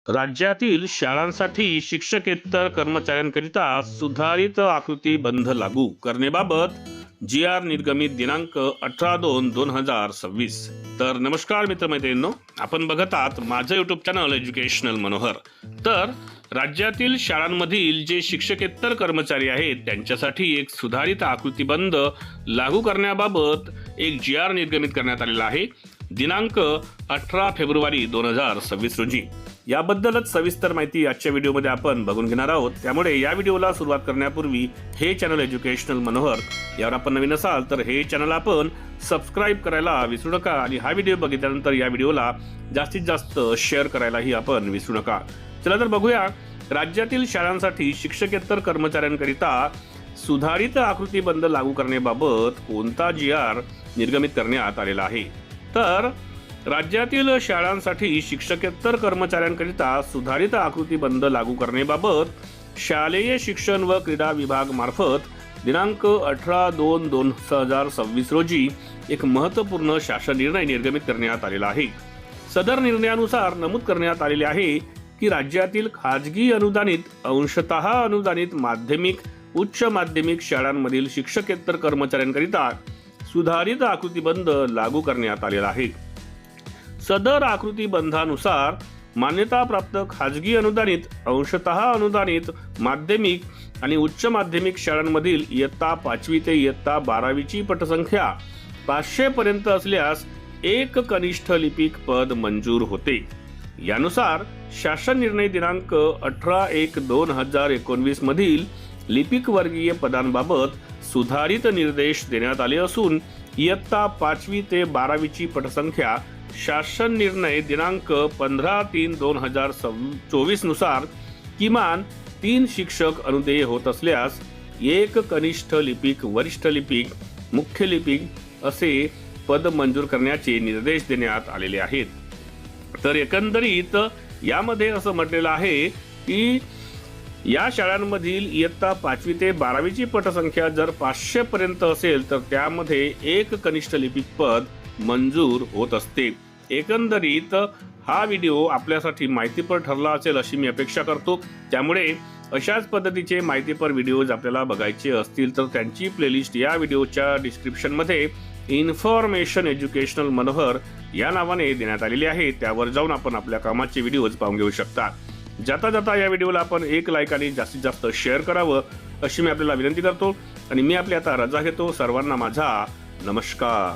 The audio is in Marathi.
राज्यातील शाळांसाठी शिक्षकेतर कर्मचाऱ्यांकरिता सुधारित आकृती बंध लागू करण्याबाबत जी.आर. निर्गमित दिनांक 18/2/2026. तर नमस्कार मित्रमैत्रिणींनो, आपण बघत आहात माझं यूट्यूब चॅनल एज्युकेशनल मनोहर. तर राज्यातील शाळांमधील जे शिक्षकेतर कर्मचारी आहेत त्यांच्यासाठी एक सुधारित आकृतीबंध लागू करण्याबाबत एक जी.आर. निर्गमित करण्यात आलेला आहे दिनांक 18 फेब्रुवारी 2026 रोजी. याबद्दलच सविस्तर माहिती आजच्या व्हिडिओमध्ये आपण बघून घेणार आहोत. त्यामुळे या व्हिडिओला सुरुवात करण्यापूर्वी हे चॅनल एज्युकेशनल मनोहर यावर आपण नवीन असाल तर हे चॅनल आपण सबस्क्राईब करायला विसरू नका आणि हा व्हिडिओ बघितल्यानंतर या व्हिडिओला जास्तीत जास्त शेअर करायलाही आपण विसरू नका. चला तर बघूया राज्यातील शाळांसाठी शिक्षकेतर कर्मचाऱ्यांकरिता सुधारित आकृतीबंध लागू करण्याबाबत कोणता जी.आर. निर्गमित करण्यात आलेला आहे. तर राज्यातील शाळांसाठी शिक्षकेतर कर्मचाऱ्यांकरिता सुधारित आकृतीबंध लागू करण्याबाबत शालेय शिक्षण व क्रीडा विभाग मार्फत दिनांक 18/2/2026 रोजी एक महत्त्वपूर्ण शासन निर्णय निर्गमित करण्यात आलेला आहे. सदर निर्णयानुसार नमूद करण्यात आलेले आहे की राज्यातील खाजगी अनुदानित अंशतः अनुदानित माध्यमिक उच्च माध्यमिक शाळांमधील शिक्षकेतर कर्मचाऱ्यांकरिता सुधारित आकृतीबंध लागू करण्यात आलेला आहे. सदर आकृतीबंधानुसार मान्यताप्राप्त खाजगी अनुदानित अंशतः अनुदानित माध्यमिक आणि उच्च माध्यमिक शाळांमधील इयत्ता 5वी ते इयत्ता 12वीची पटसंख्या 500 पर्यंत असल्यास एक कनिष्ठ लिपिक पद मंजूर होते. यानुसार शासन निर्णय दिनांक 18/1/2019 मधील लिपिक वर्गीय पदांबाबत सुधारित निर्देश देण्यात आले असून इयत्ता 5वी ते 12वीची पटसंख्या शासन निर्णय दिनांक 15/3/2024 नुसार किमान 3 शिक्षक अनुदेय होत असल्यास एक कनिष्ठ लिपिक, वरिष्ठ लिपिक, मुख्य लिपिक असे पद मंजूर करण्याचे निर्देश देण्यात आलेले आहेत. तर एकंदरीत यामध्ये असं म्हटलेलं आहे की या शाळांमधील इयत्ता 5वी ते 12वीची पटसंख्या जर 500 पर्यंत असेल तर त्यामध्ये एक कनिष्ठ लिपिक पद मंजूर होत असते. एकंदरीत हा व्हिडिओ आपल्यासाठी माहितीपर ठरला असेल अशी मी अपेक्षा करतो. त्यामुळे अशाच पद्धतीचे माहितीपर व्हिडिओज आपल्याला बघायचे असतील तर त्यांची प्लेलिस्ट या व्हिडिओच्या डिस्क्रिप्शनमध्ये इन्फॉर्मेशन एज्युकेशनल मनोहर या नावाने देण्यात आलेली आहे. त्यावर जाऊन आपण आपल्या कामाचे व्हिडिओज पाहून घेऊ शकता. जाता जाता या व्हिडिओला आपण एक लाईक आणि जास्तीत जास्त शेअर करावं अशी मी आपल्याला विनंती करतो आणि मी आपली आता रजा घेतो. सर्वांना माझा नमस्कार.